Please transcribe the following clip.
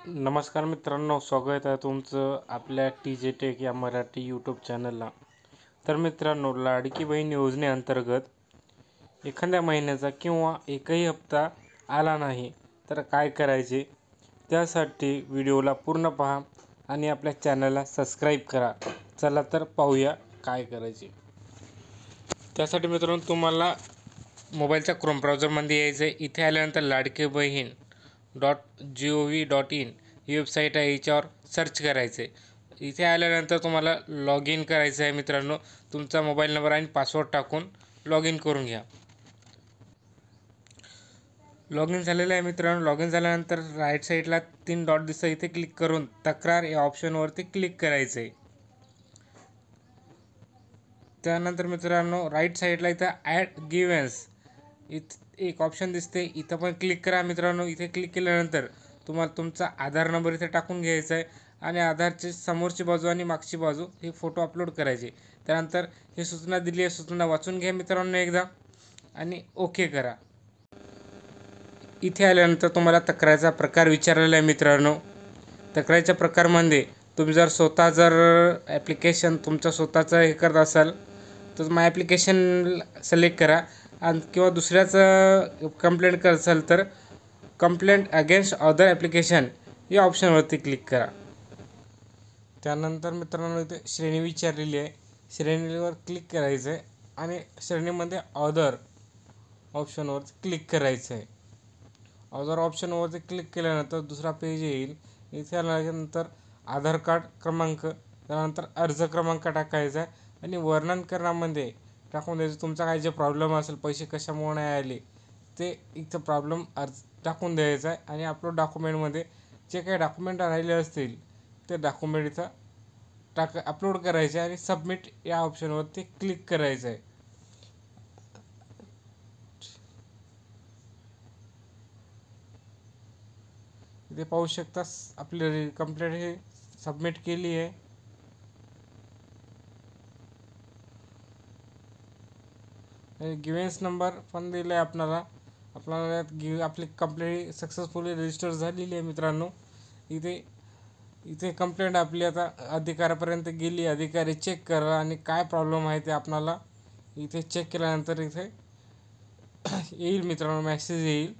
नमस्कार मित्रांनो, स्वागत आहे तुमचं आपल्या TJ टेक या मराठी यूट्यूब चॅनलला. तर मित्रांनो, लाडकी बहीण योजनेअंतर्गत एखाद्या महिन्याचा किंवा एकही हप्ता आला नाही तर काय करायचे, त्यासाठी व्हिडिओला पूर्ण पहा आणि आपल्या चॅनलला सबस्क्राईब करा. चला तर पाहूया काय करायचे. त्यासाठी मित्रांनो, तुम्हाला मोबाईलच्या क्रोम ब्राउझरमध्ये यायचं आहे. इथे आल्यानंतर लाडकी बहीण .gov.in ही वेबसाईट आहे, याच्यावर सर्च करायचं आहे. इथे आल्यानंतर तुम्हाला लॉग इन करायचं आहे. मित्रांनो, तुमचा मोबाईल नंबर आणि पासवर्ड टाकून लॉग इन करून घ्या. लॉग इन झालेलं आहे मित्रांनो. लॉग इन झाल्यानंतर राईट साईडला 3 डॉट दिसतं, इथे क्लिक करून तक्रार या ऑप्शनवरती क्लिक करायचं आहे. त्यानंतर मित्रांनो, राईट साईडला इथं ॲड ग्रीव्हन्स एक ऑप्शन दिसते, इथं पण क्लिक करा. मित्रांनो, इथे क्लिक केल्यानंतर तुम्हाला तुमचा आधार नंबर इथे टाकून घ्यायचा आहे आणि आधारची समोरची बाजू आणि मागची बाजू हे फोटो अपलोड करायचे. त्यानंतर ही सूचना दिली आहे, सूचना वाचून घ्या मित्रांनो एकदा आणि ओके करा. इथे आल्यानंतर तुम्हाला तक्रारीचा प्रकार विचारलेला आहे. मित्रांनो, तक्रारीच्या प्रकारमध्ये तुम्ही जर ॲप्लिकेशन तुमचं स्वतःचं हे करत असाल तर माय ॲप्लिकेशन सिलेक्ट करा आणि किंवा दुसऱ्याचं कंप्लेंट करत असाल तर कंप्लेंट अगेन्स्ट अदर ॲप्लिकेशन या ऑप्शनवरती क्लिक करा. त्यानंतर मित्रांनो, इथे श्रेणी विचारलेली आहे, श्रेणीवर क्लिक करायचं आहे आणि श्रेणीमध्ये अदर ऑप्शनवरती क्लिक करायचं आहे. अदर ऑप्शनवरती क्लिक केल्यानंतर दुसरा पेज येईल. इथे आल्यानंतर आधार कार्ड क्रमांक, त्यानंतर अर्ज क्रमांक टाकायचा आहे आणि वर्णनकरणामध्ये टाकून द्यायचं तुमचा काय जे प्रॉब्लेम असेल, पैसे कशामुळे नाही आले ते इथं प्रॉब्लेम अर्ज टाकून द्यायचा आहे आणि अपलोड डॉक्युमेंटमध्ये जे काही डॉक्युमेंट राहिले असतील ते डॉक्युमेंट इथं अपलोड करायचे आणि सबमिट या ऑप्शनवरती क्लिक करायचं आहे. इथे पाहू शकता आपली कंप्लेंट हे सबमिट केली आहे. गिव्हन्स नंबर पण दिला आहे आपल्याला आपली कंप्लेंट सक्सेसफुली रजिस्टर झालेली आहे. मित्रांनो, इथे कंप्लेंट आपली आता अधिकाऱ्यापर्यंत गेली. अधिकारी चेक करा आणि काय प्रॉब्लेम आहे ते आपल्याला इथे चेक केल्यानंतर इथे येईल मित्रांनो, मेसेज येईल.